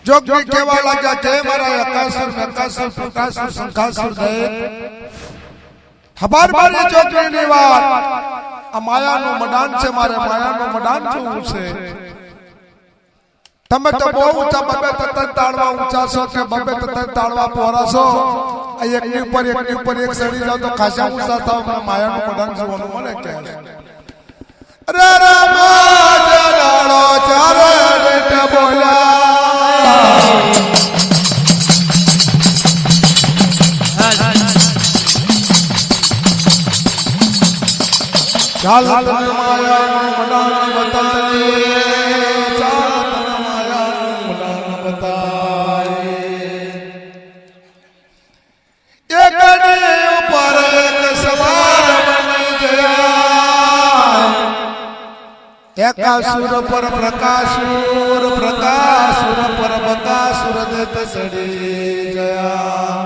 जोगी केवा लग्या के मारा अकासुर नकासुर प्रकासुर संकासुर दे हबार मारी जोगी ની વાત આ માયાનું મડાન છે મારે માયાનું મડાન જોવું છે તમે તો બહુ ઊંચા બબે તતન તાળવા ઊંચા છો કે બબે તતન તાળવા પોરા છો આ એકની ઉપર એક સડી જાવ તો ખાસા ઊંચા થાવ મને માયાનું મડાન જોવાનું મળે કે અરે રામા જલાળો ચારે રેટ બોલા ચાલ તને માયાનું મડાન બતાય ચાલ તને માયાનું મડાન બતાય એકની ઉપર એક સવાર બની ગયા એકાસુર પર પ્રકાસુર પ્રકાસુર પર બકાસુર દેત ચડી ગયા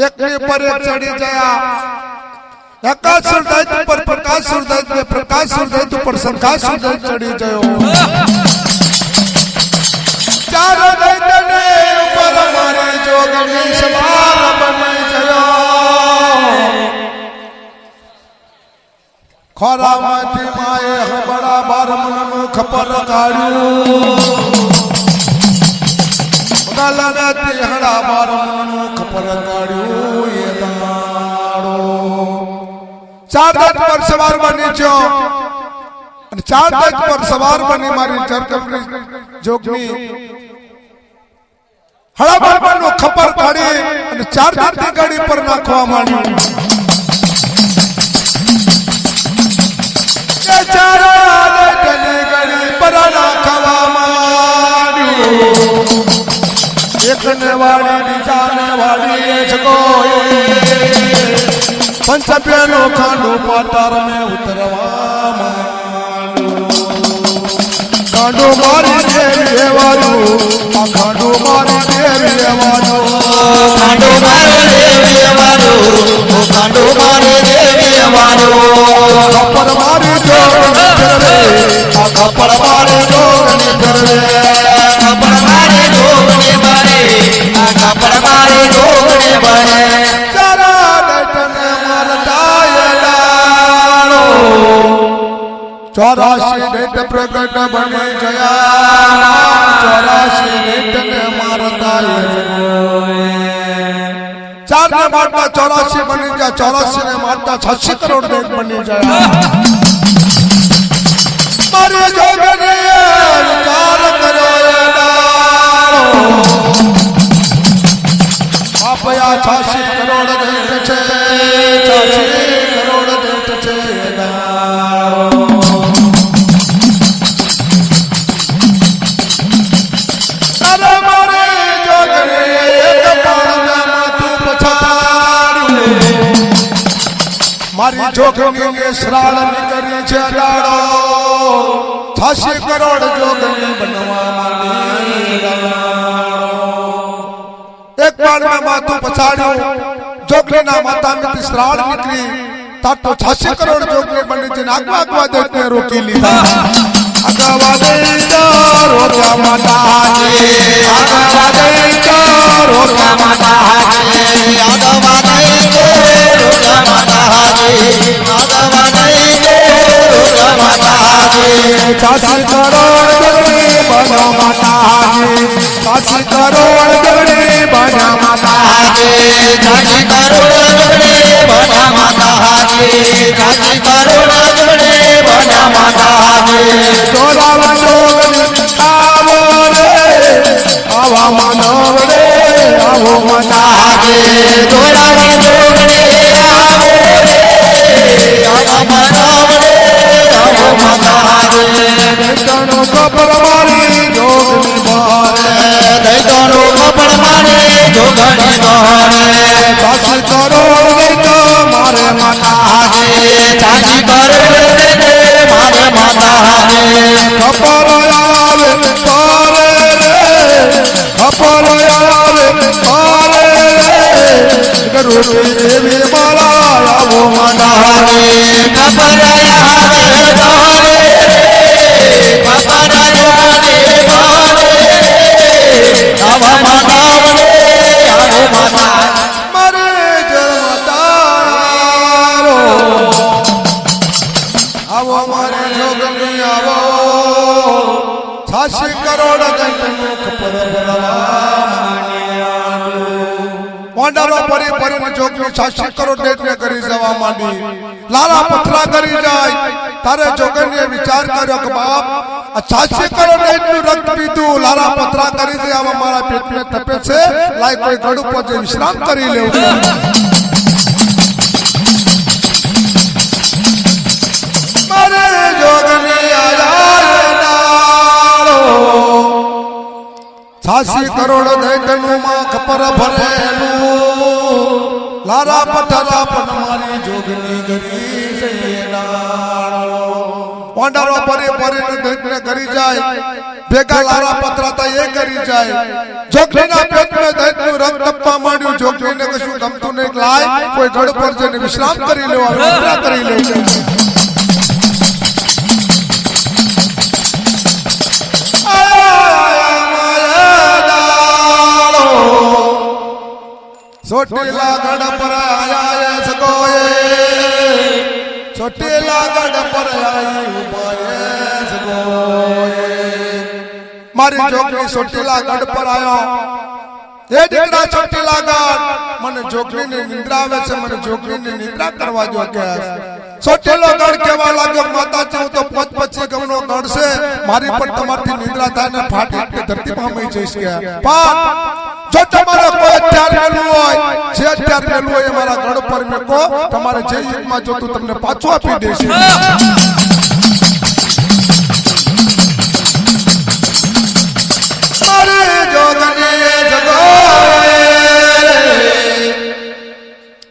એકની પર એક ચડી ગયા एकासुर दैत्य पर प्रकासुर दैत्य प्रकासुर दैत्य पर संकासुर दैत्य चढ़ी गयो चारों दैत्य ने ऊपर मारे जोगनी सवार बनी गयो खोरा माथी माए बड़ा बार मन मुख पर काढ़्यू गला तिहड़ा बार मन मुख पर काढ़्यू ये चार दैत पर सवार बनी जो चार दैत पर सवार बनी मारी चरकमनी जोगनी हड़ा बारनो खपर काढ़ी અને ચાર दैत गाड़ी पर नाखवा मांडी ये चार दैत गाड़ी पर नाखवा मांडी एक ने वाड़ी बीजाने वाड़ी जगो पंचप्यानो खांडो पातार में उतरवा खांडो मारी देवी वालो खांडो मारी देवी वालो खांडो मारी देवी वालो खांडो मारी देवी वालो खपर मारी जोगनी फिरवे खपर मारी जोगनी फिरवे खपर मारी जोगनी बने खपर मारी जोगनी बने चौरासी दैत प्रकट बने गया चौरासी दैत ने मारता चार ने मारता 84 बनी गया 84 ने मारता 86 करोड़ दैत बनी गया मारे जोगनी विचार करो आप या 86 करोड़ दैत छे 86 करोड़ दैत छे मारी जोगनी ने श्राल निकरी छे डाड़ो 86 करोड़ जोगनी बनवा मांडी एक बार में माथू पछाड़्यो जोगनी ना माता में श्राल निकली तातो 86 करोड़ जोगनी बनी छे आगवा आगवा देखने रोकी लीधा आगवा देता रोका माता आगवा देता रोका माता आगवा देता रोका माता आगवा देता रोका माता 86 करोड़ जोगनी बना माता 86 करोड़ जोगनी बना माता 86 करोड़ जोगनी बना माता 86 करोड़ जोगनी बना माता चोरावा जोगनी आवो रे आवा मानव रे आवो माता चोरावा जोगनी आवो रे आवा मानव रे आवो माता दैतनो कपड़ मारी जोगनी मारे दैतनो कपड़ मारे जोगनी मारे 86 करोड़ दैत मारे माता 86 करोड़ दैत मारे माता खपर आवे तारे रे खपर आवे तारे रे गरुड़ी देवी माला आवो माता खपर आवे तारे खपर आवे तारे 86 કરોડ દૈત્યનું ખપર મોંડારો પરી પરીને જોગની 86 કરોડ દૈત્યને કરી જવા માંડી લાલા પથરા કરી જાય તારે જોગણીએ વિચાર કર્યો કે બાપ આ 86 કરોડ દૈત્યનું રક્ત પીધું લાલા પથરા કરી દે આવા મારા પેટને તપે છે લાય કોઈ ગઢ ઉપર જે વિશ્રામ કરી લેવું મારે જોગની આયા 86 કરોડ દૈત્યનું માં ખપર ભરેલું લારા પથરા પણ મારી જોગની ગરી ઓંડારો પરી પરીને દૈત્યને કરી જાય ભેગા લારા પથરા તા એ કરી જાય જોગણીના પેટમાં દૈત્યનું રક્ત તપવા માંડ્યું જોગણીને કશું ગમતું નહીં લાય કોઈ ગઢ પર જઈને વિશ્રામ કરી લેવા વિશ્રામ કરી લે ચોટીલા ગઢ પર આયા સગોએ ચોટીલા ગઢ પર આઈ ઉભાએ સગોએ મારી જોગણી ચોટીલા ગઢ પર આયો એ દીકરા ચોટીલા ગઢ મને જોગણીની નિંદ્રા આવે છે મને જોગણીની નિંદ્રા કરવા જો કે ચોટીલો ગઢ કેવા લાગ્યો માતાજી હું તો 25 ગમનો ગઢ છે મારી પણ તમારથી નિંદ્રા થાય ને ફાટી ધરતીમાં મઈ જઈશ કે પણ જો તમારે કોઈ અત્યાર મેલું હોય જે અત્યાર મેલું હોય એ મારા ગઢ પર મેકો તમારે જે યુગમાં જોતું તમને પાછું આપી દેશે મારી જોગની જગોએ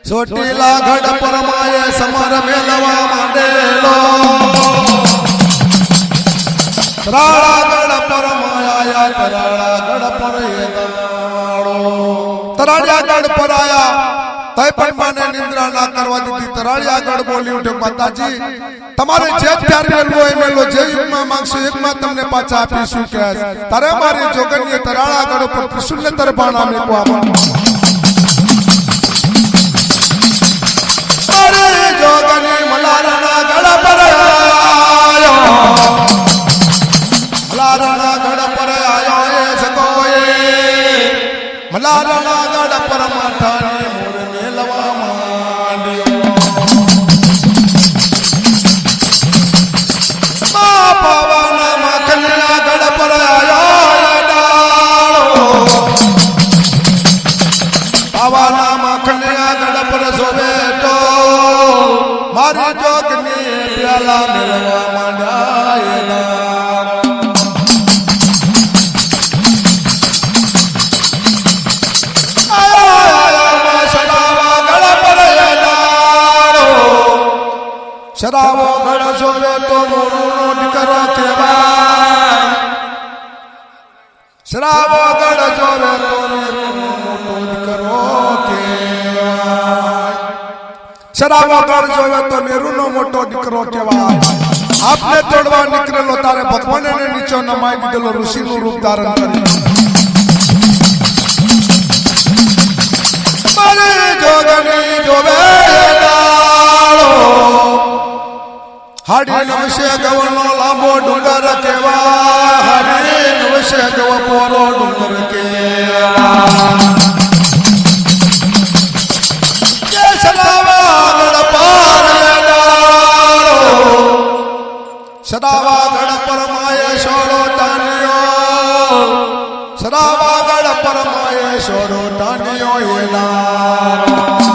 ચોટીલા ગઢ પર માએ સમર મેલવા માંડેલો તરાળા ગઢ પર માયા તરાળા ગઢ પર તરાળિયા ગઢ પર આયા તઈ પણ મને નિંદ્રા ના કરવા દીધી તરાળિયા ગઢ બોલી ઉઠ્યો માતાજી તમારે જે ત્યાર મેલવો એ મેલો જે યુગમાં માંગશો એકમાં તમને પાછા આપીશું કે તારે મારી જોગણીએ તરાળા ગઢ પર ત્રિશુલને તરબાણા મેકવા મારી જોગણી મલારાના ગઢ પર આયો મલારાના ગઢ પર આયો એ સગોએ મલારાના ગઢ પર માથાને મોર મેલવા માંડ્યો મા પાવાના માખણના ગઢ પર આયો ડાળો પાવાના માખણના ગઢ પર સોવે તો મારી જોગની પ્યાલા મેલવા માંડ્યા શરાવો ગઢ જોવે તો મોરુનો દીકરો કહેવાય શરાવો ગઢ જોવે તો મોરુનો મોટો દીકરો કહેવાય શરાવો ગઢ જોવે તો મેરુનો મોટો દીકરો કહેવાય આપને તોડવા નીકળેલો તારે ભગવાનને નીચો નમાઈ દીધેલો ઋષિનું રૂપ ધારણ કરી મારી જોગણી જોવે હાડી નવશે ગવનો લાંબો ડુંગર કેવા હાડી નવશે ગવ પોરો ડુંગર કેવા કે સદાવા ગઢ પાર ડાળો સદાવા ગઢ પર માએ સોડો ટાણ્યો સદાવા ગઢ પર માએ સોડો ટાણ્યો એના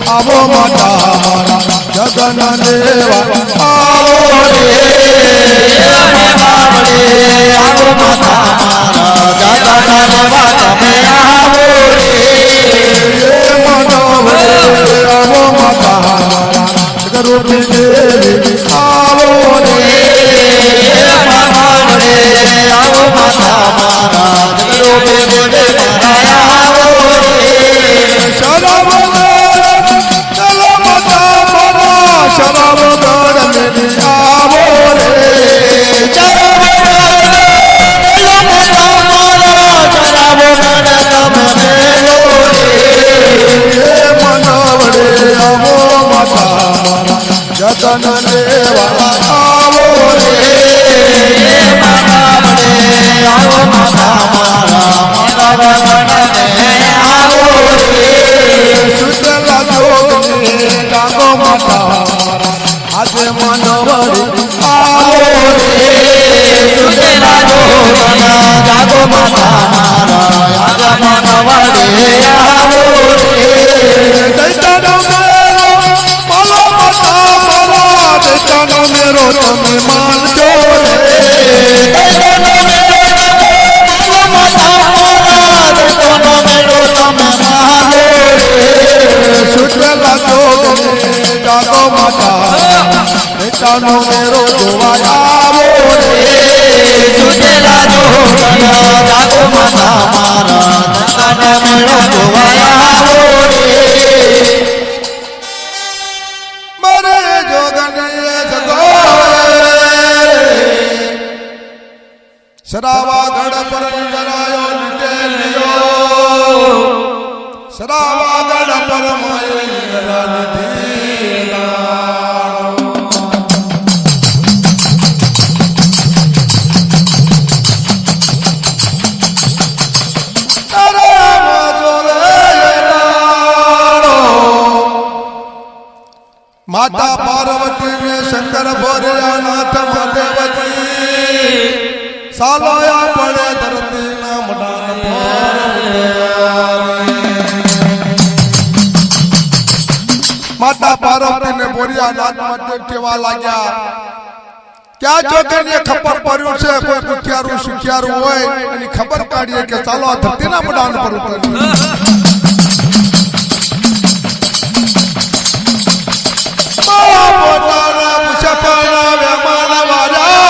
આવો માતા જગન દેવા આવો રે અમે બાવળે આવો માતા જગન દેવા તમે આવો રે માનવ રે આવો માતા જગન માતા આજે મનવડી આવો સુતેલા જોગણ જાગો માતા મારા આજ મનવડે આવો દૈતાનો મેરો બોલો માતા મારા દૈતાનો મેરો તમે માનજો સુતેલા જોગણ જાગો માતા દૈતાનો મેરો જોવા આવો સુતેલા જોગણ જાગો માતા મારા દૈતાનો મેળો જોવા આવો મરે જોગણીએ જગો સરાવા ગઢ પર જરાયો લીધેલિયો સરાવા ગઢ પર મોય જરા माता पार्वती ने शंकर भोरिया नाथ महादेवजी सालोया पड़े धरती ना मडान माता पार्वती ने भोरिया नाथ महादेव केवा लाग्या क्या जोगणीए खबर પડ્યું છે કોઈ ભૂખ્યારું સુખ્યારું હોય એની ખબર કાઢીએ કે ચાલો આ ધરતીના મડાન પર ઉતરીએ પોતાના પુષ્પના વેમાના વાજાડાળો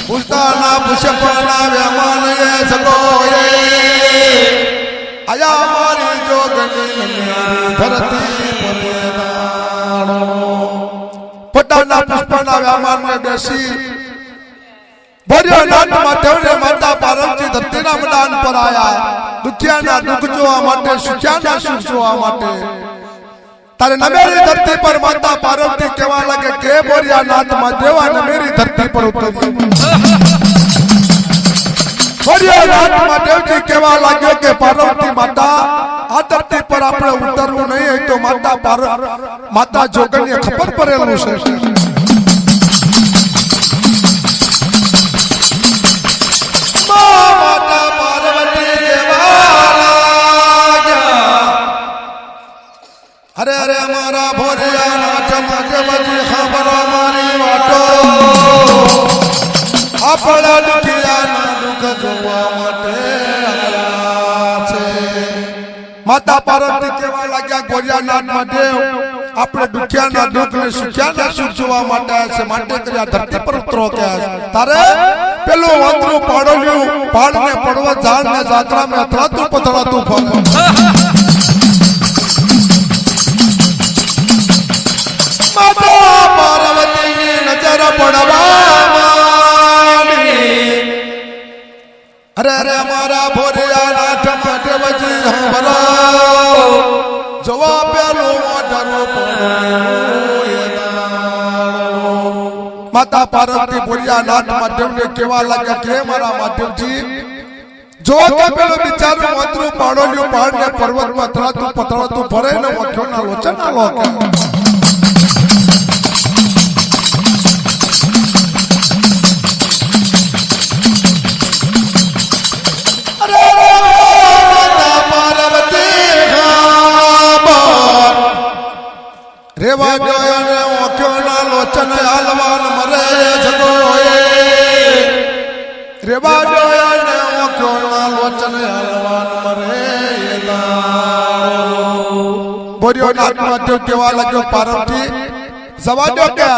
પુષ્પના પુષ્પના વેમાને સગોએ આયા મારી જોગણી ધરતી પર પોતાના પુષ્પના વેમાને બેસી ભર્યો નાટમાં તેવને માતા પાર્વતી ધરતીના મડાન પર આયા દુખિયાના દુઃખ જોવા માટે સુખ્યાના સુખ જોવા માટે તારે નમેરી ધરતી પર માતા પાર્વતી કહેવા લાગે કે બોરિયા નાથમાં દેવા નમેરી ધરતી પર ઉતરી બોરિયા નાથમાં દેવજી કહેવા લાગ્યો કે પાર્વતી માતા આ ધરતી પર આપણે ઉતરવું નહીં હોય તો માતા જોગણીએ ખબર પડેલું છે माता पार्वती हरे हरे हमारा भोरिया नाथ महादेवजी खबर हमारी वाटो आपड़ा दुखिया ना दुख जोवा માટે माता पार्वती केवा लाग्या ગોરિયાનાથ મહાદેવ આપણે દુખિયાના દુઃખ ને સુખ્યાના સુખ જોવા માટે આવ્યા છે માટે કર્યા ધરતી પર ઉતરો કે તારે પેલું વાંદરું પાડોલ્યું પાડ ને પડવા ઝાડ ને જાત્રા में અથડાતું પથડાતું ફળ માતા પાર્વતી ની નજર પડવા અરે અરે અમારા ભોરિયાનાથ મહાદેવજી સાંભળો જોવા પેલું माता पार्वती भोरियानाथ महादेव ने केवा लगा के मारा महादेवजी जो के पेलो बिचारो वांदरू पाडोलियो पहाड़ ने पर्वत में અથડાતું પથડાતું ફરે ને વખ્યોના લોચન આલો કે અરે માતા પાર્વતી રેવા ગયો ને વખ્યોના લોચન હાલવાન મરે જગોએ રેવા ગયો ને વખ્યોના લોચન હાલવાન મરે ભોરિયાનાથ મહાદેવ કેવા લાગ્યો પાર્વતી જવા દો કે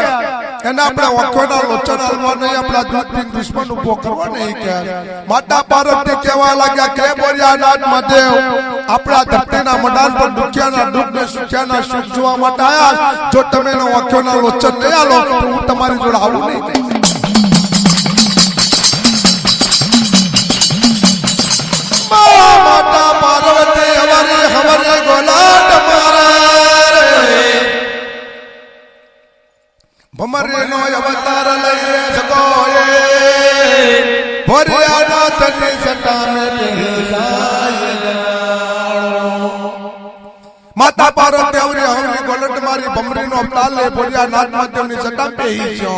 એને આપણે વખ્યોના લોચન હાલવા નહીં આપણા દૂધ પીને દુશ્મન ઉભો કરવા નહીં કે માતા પાર્વતી કેવા લાગ્યા કે ભોરિયાનાથ મહાદેવ આપણા ધરતીના મડાન પર દુખિયાના દુઃખ ને સુખ્યાના સુખ જોવા માટે આયા જો તમે એનો વખ્યોના લોચન નહીં આલો તો હું તમારી જોડે આવું નહીં માતા પાર્વતી હવારે હવારે ગોલાટ મારે ભમરે નો અવતાર લઈ જગોએ ભોરિયાનાથ ની સટા મે બેસાય માતા પાર્વતી આવરી હવરી ગોલટ મારી ભમરીનો અવતાર લે ભોળિયા નાથ મહાદેવની સટા પેહી છો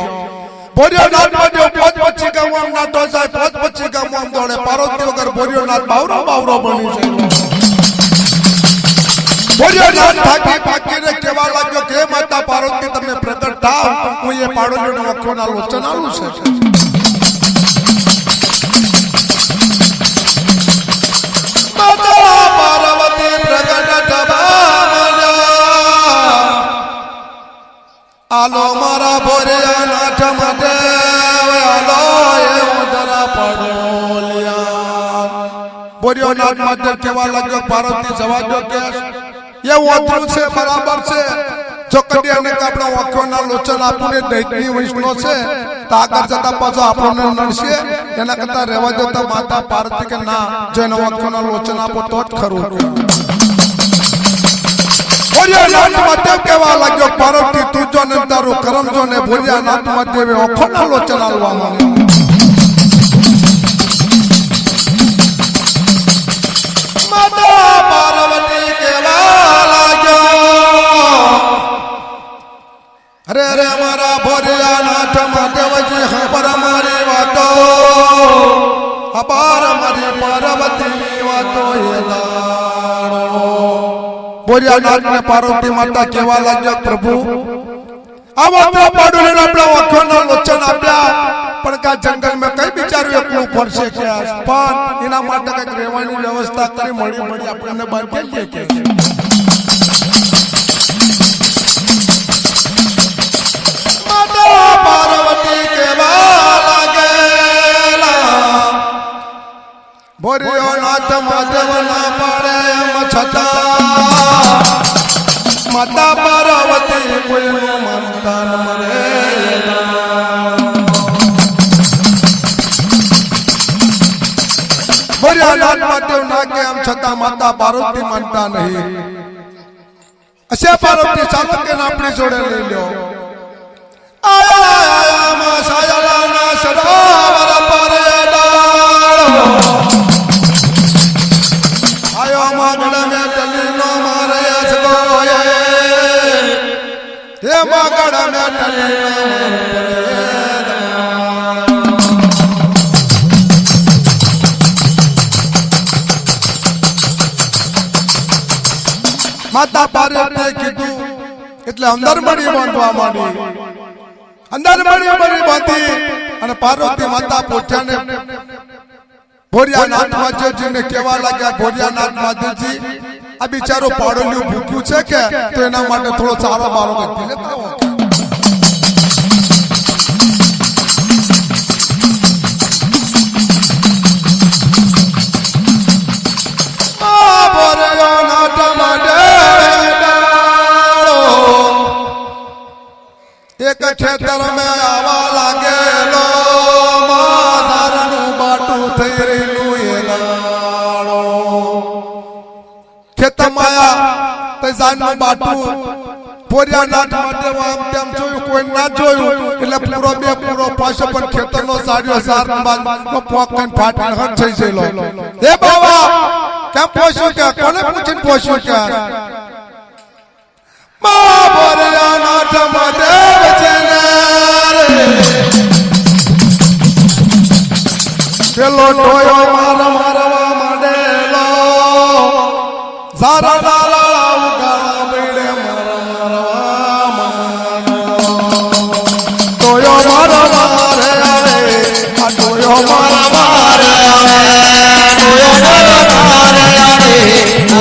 ભોળિયા નાથ મહાદેવ પોચ પછી ગામ આમ નાટો જાય પોચ પછી ગામ આમ દોડે પાર્વતી વગર ભોળિયો નાથ બાવરો બની છે ભોળિયો નાથ થાકીને કેવા લાગ્યો કે માતા પાર્વતી તમે પ્રગટ થાવ હું એ પાડોલીનો વખોના લોચન આલું છે માતા પાર્વતી પ્રગટ આલો મારા ભોરિયા નાથ માટે આલો એ ઉદરા પડોલિયા ભોરિયો નાથ માટે કેવા લાગ્યો પાર્વતી જવા દો કે એ ઓતરું છે બરાબર છે જો કદી અને આપણો વખોના લોચન આપુને દૈત્ય વૈષ્ણવ છે તો આગળ જતા પાછો આપણને નડશે એના કરતા રહેવા દેતા માતા પાર્વતી કે ના જો એનો વખોના લોચન આપો તો જ ખરું ભોળિયા નાથ મહાદેવ કેવા લાગ્યો પાર્વતી તું જો ને તારું કરમ જો ને ભોળિયા નાથ મહાદેવે વખોના લોચન આલવા માંગ્યો માતા પાર્વતી કેવા લાગ્યો અરે અમારા ભોળિયા નાથ મહાદેવજી ખબર મારી વાતો અપાર મારી પાર્વતીની વાતો એ દાડો ભોળિયા નાથ ને પાર્વતી માતા કેવા લાગ્યા પ્રભુ આ વાતો પાડોલીને આપણે વખોના લોચન આપ્યા પણ કા જંગલ માં કઈ બિચારું એકલું ફરશે કે પણ એના માટે કઈક રહેવાની વ્યવસ્થા કરી મળી આપણને બાંધીએ કે માતા પાર્વતી કેવા લાગેલા ભોળિયો નાથ મહાદેવ ના પાડે એમ છતાં માતા પાર્વતી કોઈનું માનતા ન મરે ભોળિયા નાથ મહાદેવ ના કે એમ છતાં માતા પાર્વતી માનતા નહીં અશે પાર્વતી ચાલો કે આપણી જોડે લઈ લ્યો આયા માં સાયલાના સરોવર પરે ડાળો આયો માગડ મે તલીનો મારે સગોએ હે માગડ મે તલીનો માતા પાર્વતીએ કીધું એટલે અંદર મળી બાંધવા માંડી અંદર મળી બાંધી અને પાર્વતી માતા પોઠ્યાને ભોળિયા નાથ મહાદેવજીને કેવા લાગ્યા ભોળિયા નાથ મહાદેવજી આ બિચારો પાડોલિયું ભૂખ્યું છે કે તો એના માટે થોડો ચારો બારો કરી લેતા હો ભોળિયા નાથ એક ખેતર મેં આવા લાગેલો માધારનું બાટું થઈ રહેલું એ લાડો ખેતરમાં આયા તે જાનનું બાટું ભોળિયા નાથ મહાદેવ આમ તેમ જોયું કોઈ ના જોયું એટલે પૂરો પાછો પણ ખેતરનો સાડ્યો સાર બાદ પોક કઈ ફાટીને હટ થઈ ગયેલો હે બાવા કેમ પોસ્યું કે કોને પૂછીને પોસ્યું કે ભોળિયા નાથ મહાદેવ છે પેલો ટોયો મારવા માંડેલો સારા લાલા ઉગાડા બેડે મારવા ટોયો મારે આવે આ ટોયો મારે આવે ટોયો મારે આવે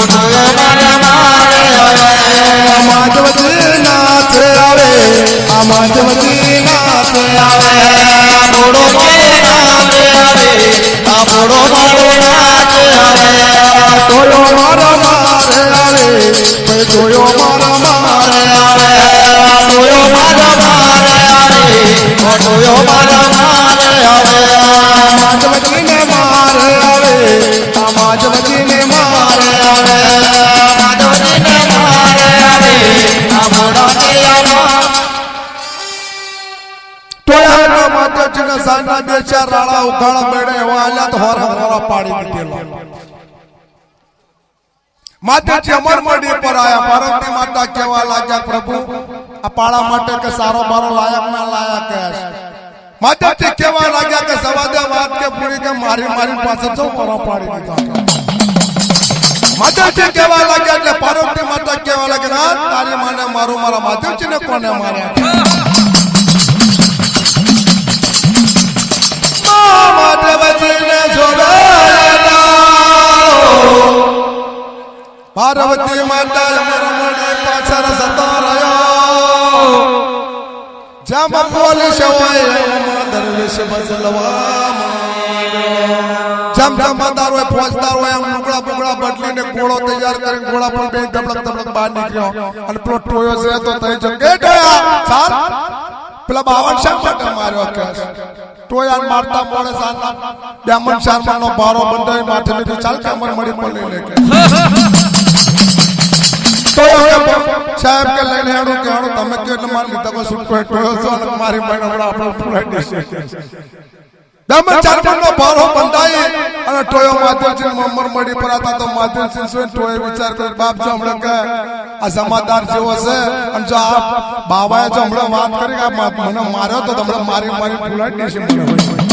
ટોયો મારે માધવજી નાથ આવે આ માધવજી નાથ આવે બોડો મારો નાથ આવે આ બોડો મારો નાથ આવે ટોયો મારો મારે આવે ટોયો મારો મારે આવે ટોયો મારો મારે આવે ટોયો મારો મારે આવે માધવજીને મારે આવે આ માધવજીને મારે આવે માધવજીને મારે આવે આ બોડા માધવજીના સાંજના બે ચાર રાળા ઉઘાડા બેડે એવા આલ્યા તો હોર પાડી દીધેલો માતાજી અમર મડી પર આયા પાર્વતી માતા કેવા લાગ્યા પ્રભુ આ પાળા માટે કે સારો બારો લાયક ના લાયક કે માતાજી કેવા લાગ્યા કે સવાદે વાત કે પૂરી કે મારી મારી પાસે જો મોરો પાડી દીધો માતાજી કેવા લાગ્યા એટલે પાર્વતી માતા કેવા લાગ્યા તારી માને મારું મારા માતાજી ને કોને માર્યા માધવજીને જોડાયા પાર્વતી માતા અમરમણી પાછળ સતો રહ્યો જેમ પોલીસ હોય એમ દરવેશ બદલવા જેમ જમાદાર હોય ફોજદાર હોય એમ લુગડા બુગડા બદલીને ઘોડો તૈયાર કરીને ઘોડા પર બે ધબડક ધબડક બહાર નીકળ્યો અને પેલો ટોયો છે તો તઈ જગ્યાએ ગયા સાર પેલા બાવન શાહ માટે માર્યો કે ટોયાન મારતા મોડે સારના ડામન શારમાનો બારો બંધાઈ માથે લીધું ચાલ કે અમર મળી પર લઈ લે કે સાહેબ કે લઈને હેડું કે હેડું તમે કે એટલે મારી લીધા કોઈ છૂટકો ટોયો છો અને મારી બહેન હમણાં આપણે ફૂલાઈ દેશે ડામન શારમાનો બારો બંધાઈ અને ટોયો માધવસિંહ અમર મળી પર હતા તો માધવસિંહ શું ટોયે વિચાર કરી બાપ જો હમણાં કે આ જમાદાર જેવો છે અને જો આ બાબાએ જો હમણાં વાત કરી કે મને માર્યો તો હમણાં મારી મારી ફૂલાઈ દેશે મને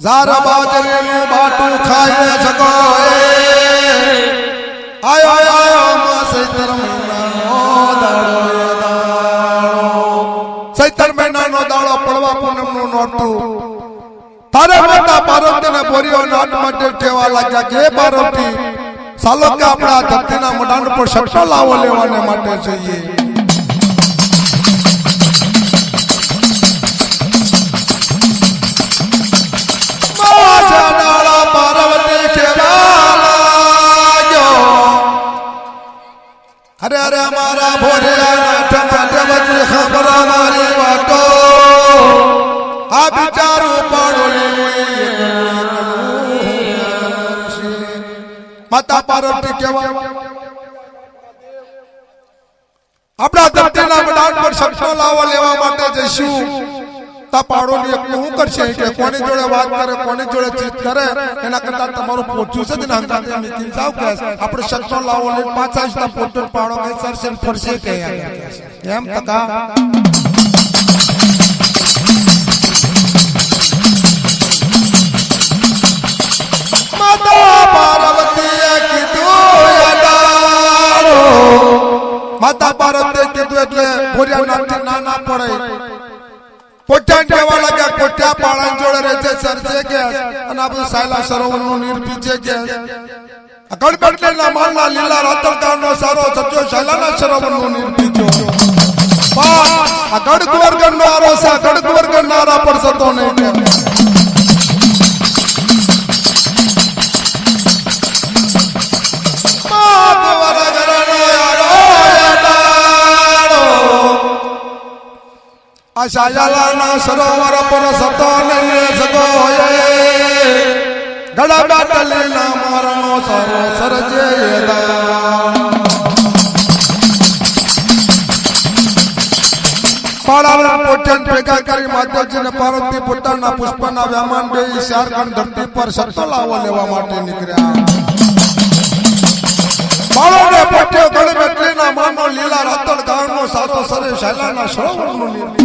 ઝારા બાજરીનું બાટું ખાઈ શકો આયો આયો માં સૈતર મહિનાનો દાડો સૈતર મહિનાનો દાડો પડવા પૂનમનું નોરતું તારે માતા પાર્વતીને બોરીઓ નાટ માટે કહેવા લાગ્યા કે પાર્વતી ચાલો કે આપણા ધરતીના મડાન પર સટ્ટો લાવો લેવાને માટે જઈએ અરે અરે અમારા ભોરિયા નાથ ખબર મારી વાતો આ બિચારું પાડોલી માતા પાર્વતી કેવા આપણા ધરતીના મડાન પર સટ્ટો લાવવા લેવા માટે જઈશું તા પાડોલી શું કરશે કે કોની જોડે વાત કરે કોની જોડે ચીત કરે એના કરતા તમારું પોચું છે ને હંગાતે મીટિંગ જાવ કે આપણે સટ્ટો લાવો લઈ પાછા જ પોટો પાડો કે સરસે ફરશે કે એમ તકા માતા પાર્વતીએ કીધું યાદારો માતા પાર્વતીએ કીધું એટલે ભોરિયા નાથી ના પડે પોટાન કેવા લાગ્યા પોટા પાળા જોડે રહે છે સરસે કે અને આ બધું સાયલા સરોવરનું નીર પીછે કે ગણપટના માલના લીલા રાતળકાનો સારો સચ્ચો સાયલાના સરોવરનું નીર પીછો આ ગડક વર્ગનો આરો છે ગડક વર્ગના આરા પર સતો નહીં કે આ સાયલાના સરોવર પર સતો નહીં સગો ગડા બાટલીના મારનો સરો સરજે પાળાના પોચન ભેગા કરી માતાજીને પાર્વતી પોતાના પુષ્પના વ્યામાન બે શારખંડ ધરતી પર સતો લાવવા લેવા માટે નીકળ્યા બાળોને પોટ્યો ગણ બેટલીના માનો લીલા રાતળ ગાળનો સારો સરે શાયલાના સરોવરનું નીર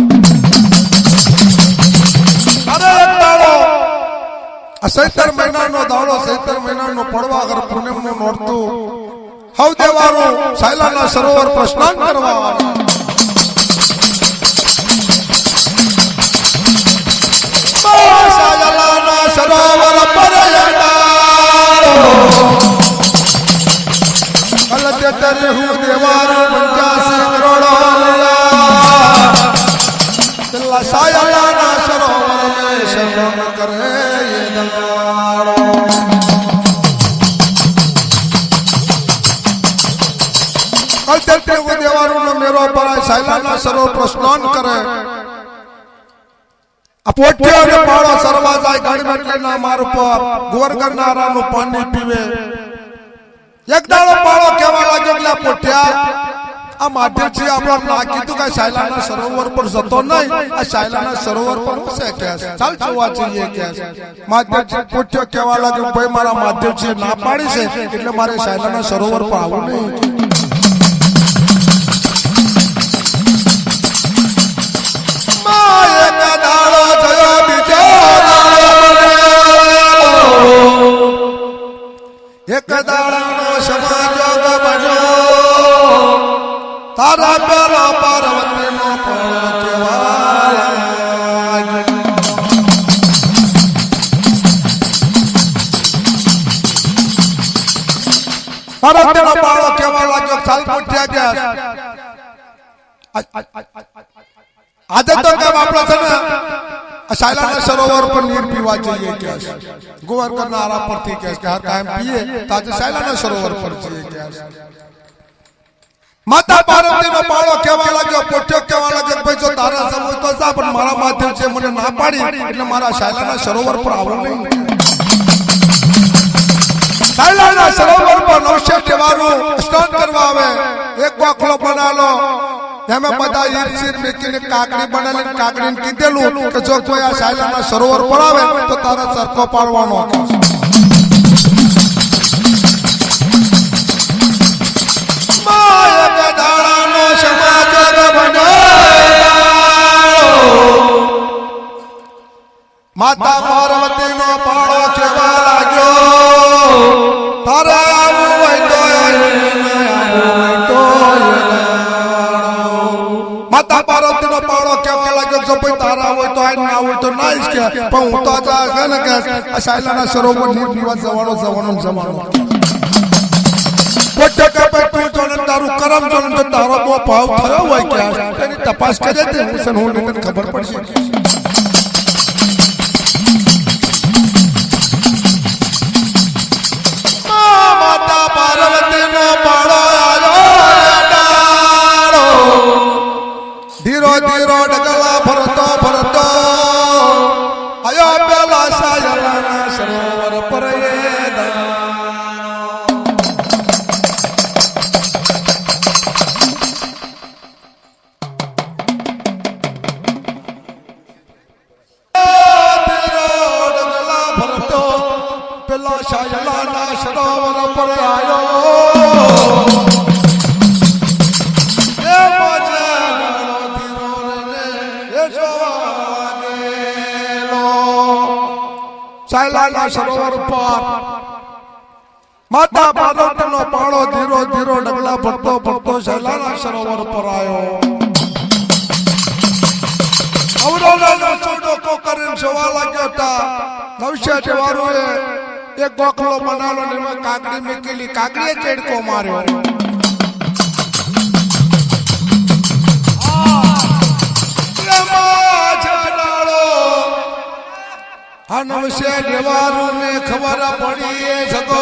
સૈતર મહિનાનો દાડો સૈતર મહિનાનો પડવા અગર પૂનમનું નોરતું હવ દેવારું સાયલાના સરોવર પર સ્નાન કરવા સાયલાના સરોવર પર અલતે તરી હું દેવારું 85 કરોડો પેલા સાયલાના સરોવર મે શરણ કરે મેરો પરાય સાયલાના સરોવર સ્નાન કરે આ પોટ્યો ને પાળો સરવા જાય ગાડી મેટલીના માર પર ગોરગરનારાનું પાણી પીવે એક દાડો પાળો કેવા લાગ્યો એટલે પોટ્યા આ માધ્યમજી આપણો ના કીધું કે શાયલાના સરોવર પર જતો નહીં આ શાયલાના સરોવર પર છે કે ચાલ જોવા જઈએ કે માધ્યમજી પૂછ્યો કેવા લાગ્યું ભાઈ મારા માધ્યમજી ના પાડી છે એટલે મારે શાયલાના સરોવર પર આવવું નહીં માય કદાળો થયો બીજો એક દાડાનો સમાજોગ બન્યો તારા પેલા પાર્વતીનો પણ કહેવાય પાર્વતીનો પાળો કેવા લાગ્યો ચાલ પૂછ્યા ગયા આજે તો કેમ આપણે છે ને શાયલાના સરોવર પર નીર પીવા જઈએ કે ગોવાર કરનારા પરથી કે હર કાયમ પીએ તો આજે શાયલાના સરોવર પર જઈએ કે માતા પાર્વતીનો પાળો કેવા લાગ્યો પોટ્યો કેવા લાગ્યો ભાઈ જો તારા સમય તો જા પણ મારા માધ્યમ છે મને ના પાડી એટલે મારા શાયલાના સરોવર પર આવવું નહીં શાયલાના સરોવર પર નવશે દેવાનું સ્નાન કરવા આવે એક ગોખલો બનાલો એમાં બધા ઈરસીર મેકીને કાકડી બનાવીને કાકડીને કીધેલું કે જો કોઈ આ શાયલાના સરોવર પર આવે તો તારા ચરકો પાડવાનો માય કદાળાનો સમાચાર બન્યો માતા પાર્વતીનો પાળો કેવા લાગ્યો તારે આવું હોય તો માતા પાર્વતીનો પાળો કેવા લાગ્યો જો ભાઈ તારા હોય તો આઈ ના હોય તો ના જ કે પણ હું તો આ છે ને કે આ શાયલાના સરોવર નીર પીવા જવાનો પોતે કે ભાઈ તું જોને તારું કરમ જોને તો તારો બહુ ભાવ થયો હોય કે એની તપાસ કરે તે હું ને ખબર પડશે માતા પાર્વતીનો પાળો આવ્યો ધીરો ધીરો ડગલા ફરતો ફરતો આયો પેલા શાયલાના સરોવર પર પેલા શાયલાના સરોવર પર આયો શાયલાના સરોવર પર માતા પાર્વતીનો પાળો ધીરો ધીરો ડગલા ભરતો ભરતો શાયલાના સરોવર પર આવ્યો અવરોનો ચોડકો કરીને જોવા લાગ્યો તા નવશે દેવારોએ એક ગોખલો બનાવ્યો ને એમાં કાકડી મૂકેલી કાકડીએ ચેડકો માર્યો આ નવશે દેવારું ને ખબર પડી જગો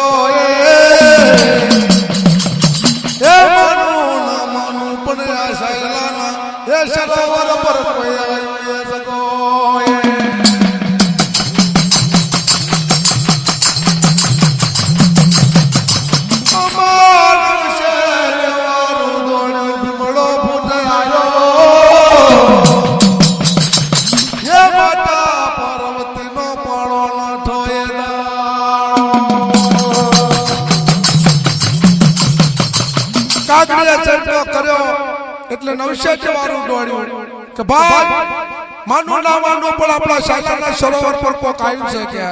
એ માનું ના માનું પણ આ શાયલાના એ સરોવર પર કોઈ આવ્યો જગો એટલે નવશે વાળું દોડ્યું કે ભાઈ માનું ના માનું પણ આપણા શાયલાના સરોવર પર કોક આવ્યું છે કે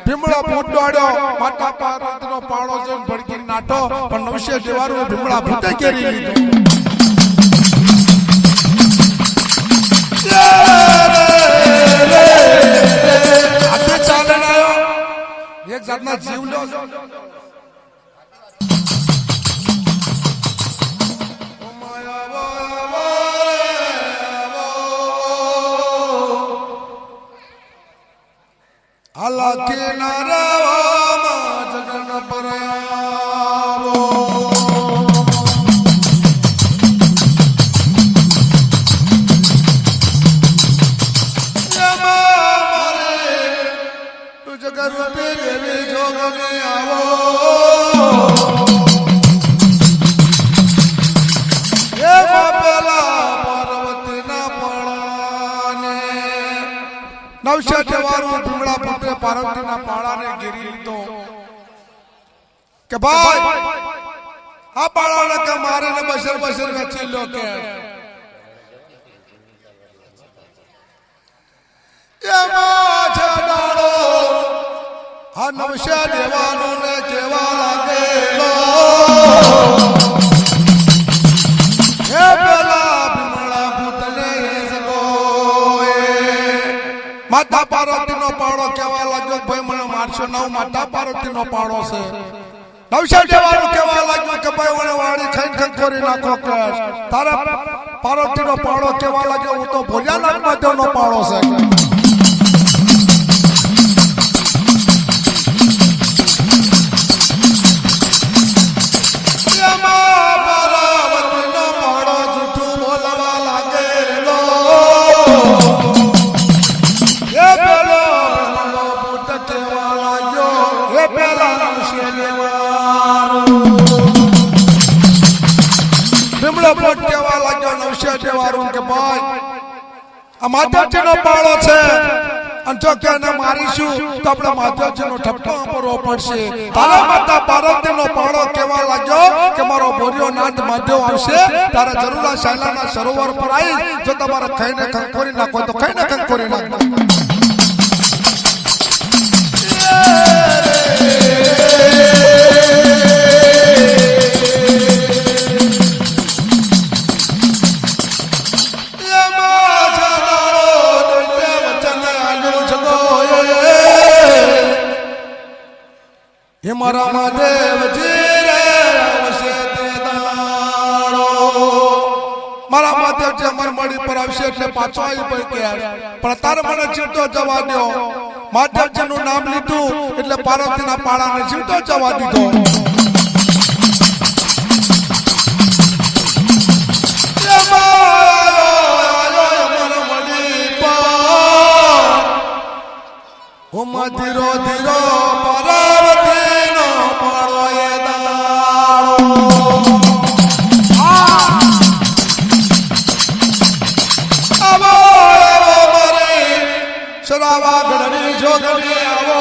ભીમળો ભૂત દોડ્યો માતા પાર્વતીનો પાળો જોઈને ભડકી નાટો પણ નવશે દેવારું ભીમળા ભૂતે કેરી લીધો આપણે ચાલે આવ્યો એક જાતના જીવ લો આલા કિનારામાં જગન પર આવો તું જગન રૂપી દેવી જોગને આવો એ નવશે દેવારું ભીમડા પુત્રે પાર્વતીના પાળાને ઘેરી લીધો કે ભાઈ આ પાળાને કે મારે ને બસર બસર વેચી લો કે એમાં છે ડાળો આ નવશે દેવાનું ને કેવા લાગેલો હે પેલા ભીમડા પુત્રને માતા પાર્વતીનો પાળો કેવા લાગ્યો ભાઈ મને મારશો નવ માતા પાર્વતીનો પાળો છે નવશે દેવાનું કેવા લાગ્યું કે ભાઈ મને વાડી ખાઈને ખંખોરી નાખો કે તારા પાર્વતીનો પાળો કેવા લાગ્યો હું તો ભોજાનાથ મહાદેવનો પાળો છે માધવજીનો પાળો છે અને જો કે એને મારીશું તો આપણે માધવજીનો ઠપકો આપવો પડશે તારા માતા પાર્વતીનો પાળો કેવા લાગ્યો કે મારો ભોરિયો નાથ મહાદેવ આવશે તારે જરૂર આ શૈલાના સરોવર પર આવી જો તમારે ખાઈને કંકોરી નાખો તો ખાઈને કંકોરી નાખો મારા મહાદેવજી રે આવશે તે દાડો મારા મહાદેવજી અમર મળી પર આવશે એટલે પાછો આવી પડી ગયા પણ તારે મને જીવતો જવા દો મહાદેવજીનું નામ લીધું એટલે પાર્વતીના પાળાને જીવતો જવા દીધો ધીરો ધીરો પાર્વતીનો પાળો એ દાડો આવો આવો મારી સરાવા ગઢની જોગણી આવો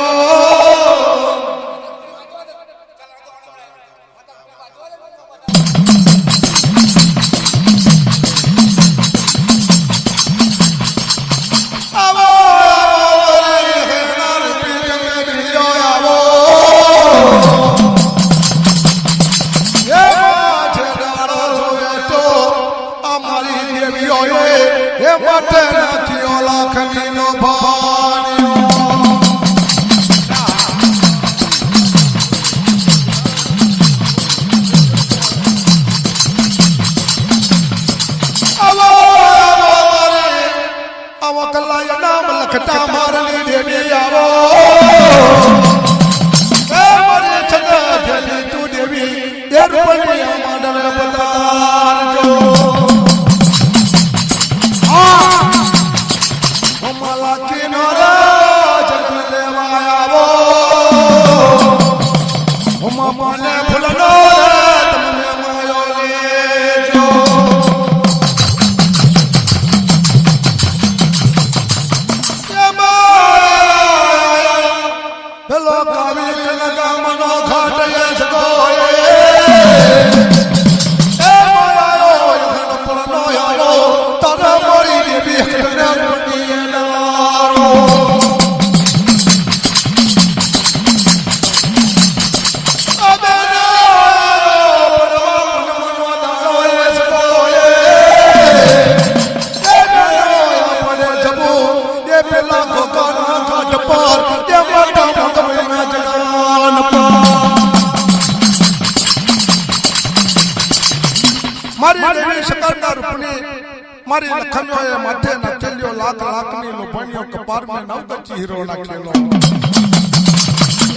મારી લખમ્યો માથે નકેલ્યો લાખ લાખની લોભણ્યો કપાર મે નવગચી હીરો નાખેલો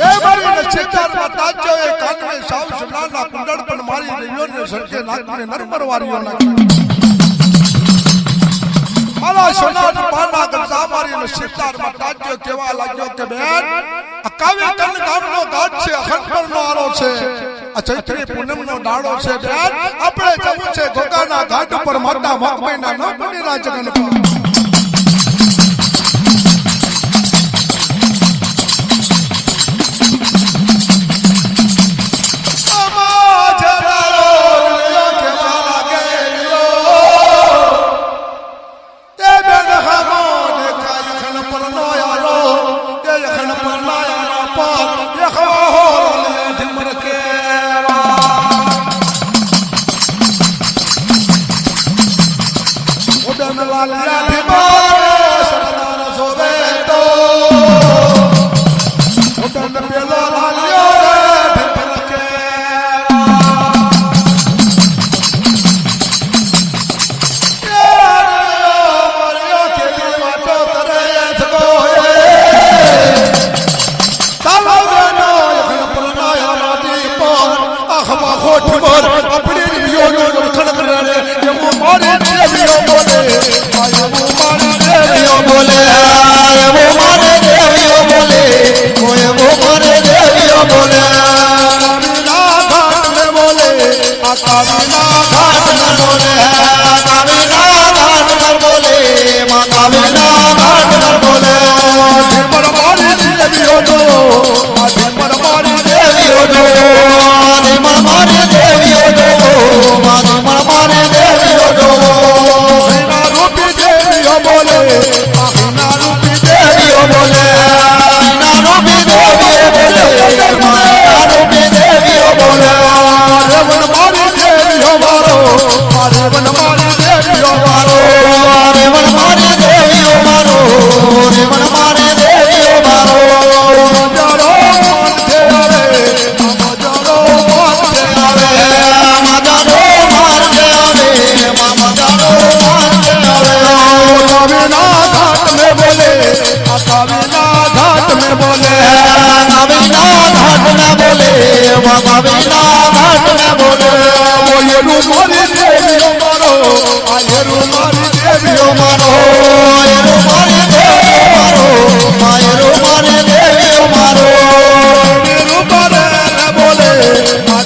એ મારી નક્ષેત્રમાં તાજો એ કાનમે સાવ સોનાના કુંડળ પણ મારી રેવ્યોને સરખે નાખને નરમરવારીઓ નાખે મારા સોનાના પાના ગંજા મારી નક્ષેત્રમાં તાજો કેવા લાગ્યો કે બેન આ કાવ્ય કન ગામનો ઘાટ છે અખંડપરનો આરો છે આ ચૈત્રી પૂનમનો દાડો છે બેન આપણે જવું છે ગોગાના ઘાટ ઉપર માતા મકમઈના નવપણીના જગન પર કાવીના ઘાટ પર બોલે કાવીના ઘાટ પર બોલે માં કાવીના ઘાટ પર બોલે ધીમર મારી દેવીઓ જો ધીમર મારી દેવીઓ જો ધીમર મારી દેવીઓ જો માં ધીમર મારી દેવીઓ જો ના રૂપી દેવીઓ બોલે ના રૂપી દેવીઓ બોલે ના રૂપી દેવીઓ બોલે માં રૂપી દેવીઓ બોલે રેવન મારી દેવીઓ મારો રેવન મારી દેવીઓ મારો રેવણ મારી દેવીઓ મારો રેવણ મારી દેવીઓ મારો મજારો મારતે આવે મજારો મારતે આવે મજારો મારતે આવે મજારો મારતે આવે કાવીના ઘાટ में बोले कावीना घाट में बोले કાવીના ઘાટ ના બોલે કાવીના ઘાટ ના બોલે યેરુ મારી દેવીઓ મારો યેરુ મારી દેવીઓ મારો યેરુ મારી દેવીઓ મારો યેરુ મારી દેવીઓ મારો યેરુ મારે બોલે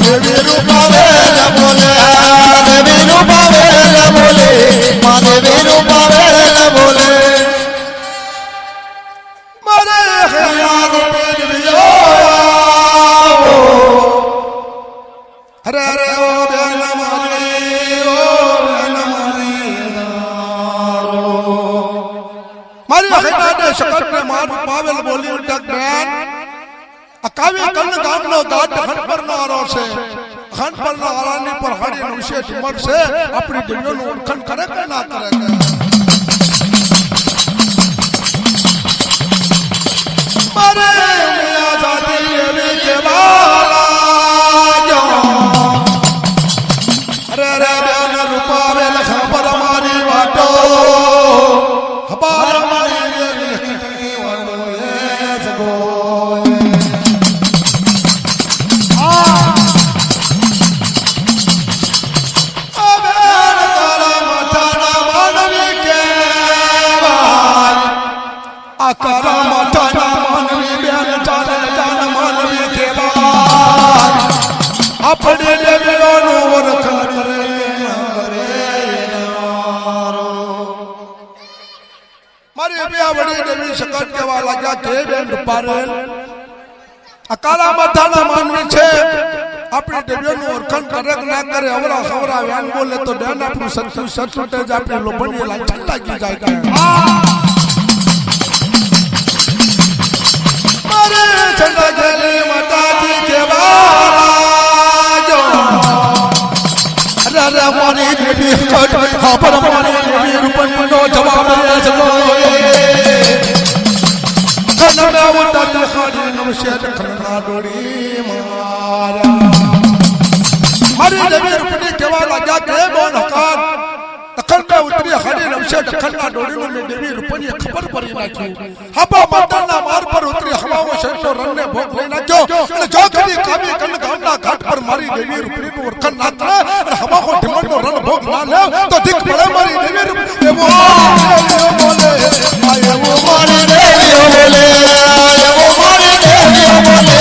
દેવી રૂપાવે બોલે દેવી રૂપાવે બોલે માં દેવી રૂપાવે બોલે મારે હૈયા દેવીઓ હરે હરે ઓ બેન મારી મારી હૈયા ને શકત ને માર પાવેલ બોલી ઉઠક બેન અકાવી કન ગામનો ગાટ ખણપરનો આરો છે ખણપરનો આરાની પર હાડીનો વિશેષ મળશે આપણી દેવીઓનું ઓળખાણ કરે કે ના કરે મારે આઝાદી દેવી કેવાલા જો અરે રે બેન રૂપાવે ખબર મારી વાટો ખબર મારી દેવી વાટો એ જગો આકારા માતાના માનવી બેન ચાલે જાન માનવી કેવા આપણે દેવીઓનું ઓળખાણ કરે મારી વ્યાવડી દેવી શકત કેવા લાગ્યા કે બેન પારેલ અકાલા માતાના માનવી છે આપણી દેવીઓનું ઓળખાણ કરે કે ના કરે અવરા ખવરા વ્યાન બોલે તો બેન આપણું સત્સુ સત્સુટે જ આપણે લોભણીએ લાગી જાય કે ચંડા ગેલી માતાજી કેવા જો અરે મારી દેવી ખબર મારી દેવી રૂપનો જવાબ દે ચલો કનડા ઉતારી ખાડી નમશે ખના ડોડી મારા મારી દેવી રૂપની કેવા લાગ્યા કે બોલ હકાર દખન में उतरी हरे नवशे दखन ना डोड़ी में देवी रूपनी खबर पड़ी नाख्યું હબા મતના માર પર ઉતરી હવાઓ શેરનો રણને ભોગ લઈ નાખ્યો અને જો કદી કાવી કન ગામના ઘાટ પર મારી દેવી રૂપનીનું ઓળખાણ ના કરે અને હવા કો ઢીમણનો રણ ભોગ ના લે તો દીક પડે મારી દેવી રૂપ એવો બોલે એવો મારી દેવીઓ બોલે એવો મારી દેવીઓ બોલે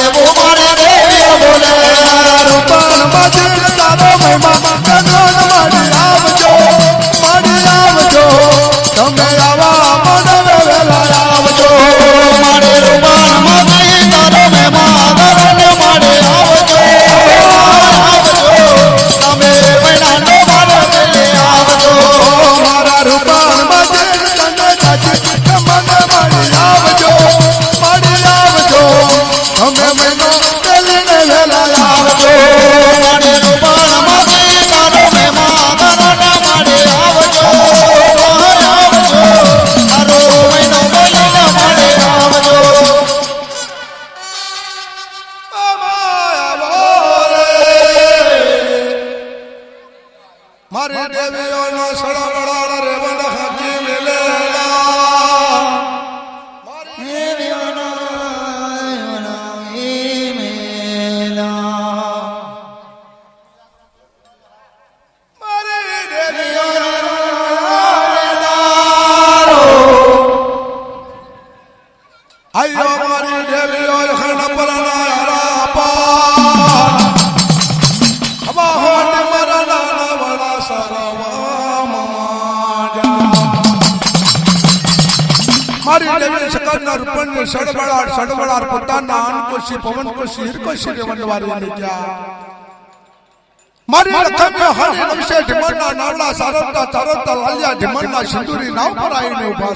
એવો મારી દેવીઓ બોલે રૂપાન માજી તારો મહિમા કનો મારી આવજો તમે આવા મનવે વેલા આવજો મારે રૂપાન માજી તારો મહેમાન ને મારે આવજો આવજો તમે વૈનાનો મારે આવજો મારા રૂપા મારી દેવી સકરના રૂપણને સડબડાટ પોતાના અનકોશી પવનકોશી હિરકોશી ને વનવારી ને ક્યાં મારી લખમ્ય હણી નવશે ઢમણના નાવડા સારવતા તારવતા લાલિયા ઢમણના સિંદૂરી નાવ પર આવીને ઉભા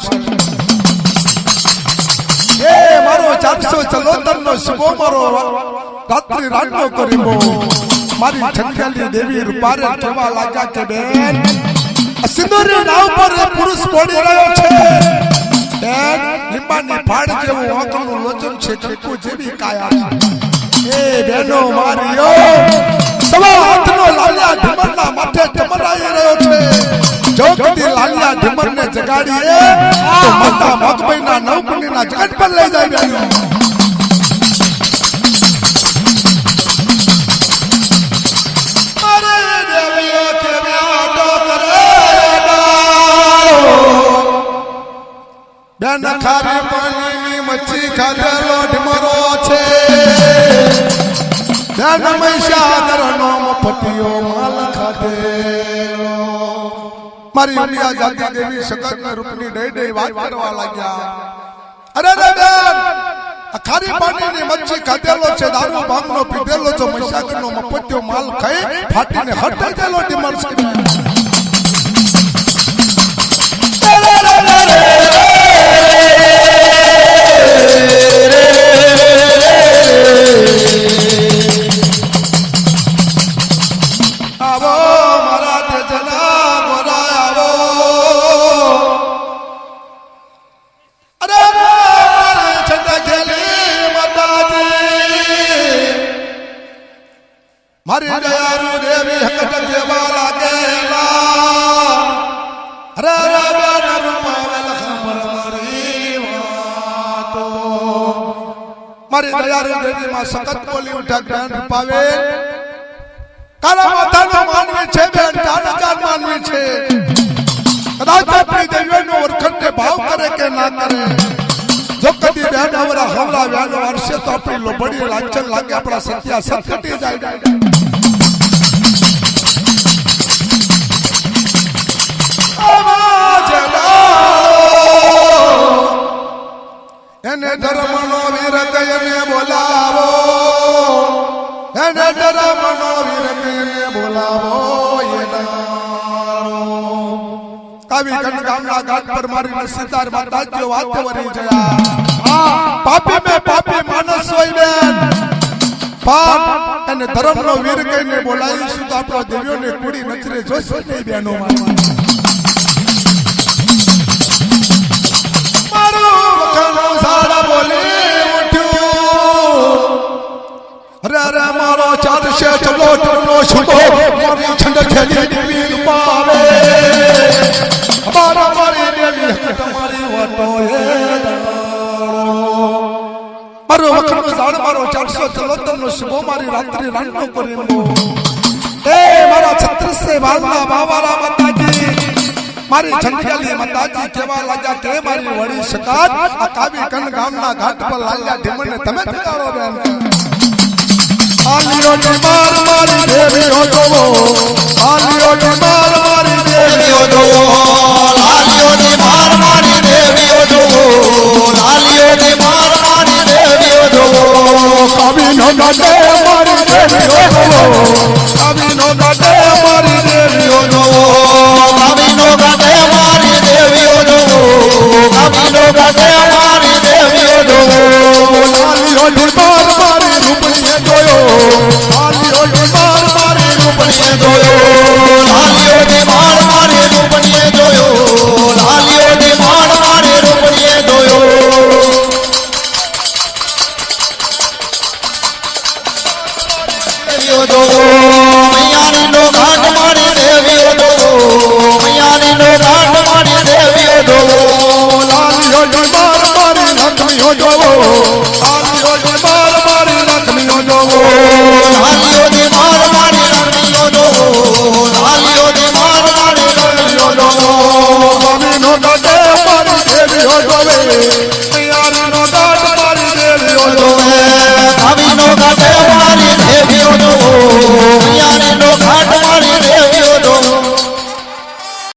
છે એ મારો 414 નો શુભો મારો રાત્રિ રાતનો કરીબો મારી છંગેલી દેવી રૂપારે કેવા લાગ્યા કે બેન સિંદૂરી નાવ પર પુરુષ પડી રહ્યો છે બેન લીંબાની ફાડ જેવું આંખનું લોચન છે કંકુ જેવી કાયા છે એ બેનો મારીયો સવા હાથનો લાલિયા ઢમરના માથે ચમરાઈ રહ્યો છે જો કદી લાલિયા ઢમરને જગાડીએ તો માતા મગબઈના નવકુંડીના જગત પર લઈ જાય બેનો બેન ખારી પાણીની મચ્છી ખાધેલો ઢમરો છે બેન મહીસાગરનો મફતિયો માલ ખાધેલો મારી ઉમિયા જાતિ દેવી સકતના રૂપની ડઈ વાત કરવા લાગ્યા અરે રે બેન ખારી પાણીની મચ્છી ખાધેલો છે દારૂ ભાંગનો પીધેલો છે મહીસાગરનો મફતિયો માલ ખાઈ ફાટીને હટાઈ દેલો ઢમર છે મારી દયારુ દેવી હકત દેવા લાગેલા રે રે રૂપાવેલ ખબર મારી વાતો મારી દયારુ દેવી માં સખત બોલી ઉઠા જ્ઞાન રૂપાવેલ કાલા માતાનો માનવી છે બેન જાન માનવી છે કદાચ આપણી દેવીનો ઓળખણને ભાવ કરે કે ના કરે જો કદી બેન આવરા હવલા વ્યાનો વર્ષે તો આપણી લોબડી લાંચન લાગે આપણા સત્યા સતકટી જાય એને ધર્મનો વીર કહીને બોલાવો એને ધર્મનો વીર કહીને બોલાવો કાવી કંડ ગામના ઘાટ પર મારી નસીતાર માતાજીઓ વાત વરી જયા પાપી મે પાપી માનસ હોય બેન પાપ અને ધર્મનો વીર કહીને બોલાવીશું તો આપણો દેવીઓને કુડી નજરે જોશે નહીં બેનો મારવા રે મારો ચાલશે ચલો ટનો છૂટો મારી છંડ ખેલી દેવી રૂપાવે અમારા મારી દેવી તમારી વાતો એ મારો વખતનો ઝાડ મારો 414 નો શુભો મારી રાત્રિ રાંડનો કરીમો એ મારા છત્રસે વાલના બાવાલા માતાજી મારી છંડેલી માતાજી કેવા લાગ્યા કે મારી વળી શકાત આ કાવી કન ગામના ઘાટ પર લાલ્યા ઢીમણને તમે જગાડો બેન આલિયો ને માર મારી દેવીઓ જોવો આલિયો ને માર મારી દેવીઓ જોવો લાલિયો ને માર મારી દેવીઓ જોવો લાલિયો ને માર મારી દેવીઓ જોવો કવિનો ગાડે મારી દેવીઓ જોવો કવિનો ગાડે મારી દેવીઓ જોવો કવિનો ગાડે મારી દેવીઓ જોવો કવિનો ગાડે મારી દેવીઓ જોવો આલિયો ને માર મારી રૂપણીએ જોયો આલિયો ને માર મારી રૂપણીએ જોયો લાલિયો ને માર મારી રૂપણીએ જોયો લાલિયો ને માર મારી રૂપણીએ જોયો દેવીઓ જોવો મૈયાની નો ઘાટ મારી દેવીઓ જોવો મૈયાની નો ઘાટ મારી દેવીઓ જોવો લાલિયો ને માર મારી લક્ષ્મીઓ જોવો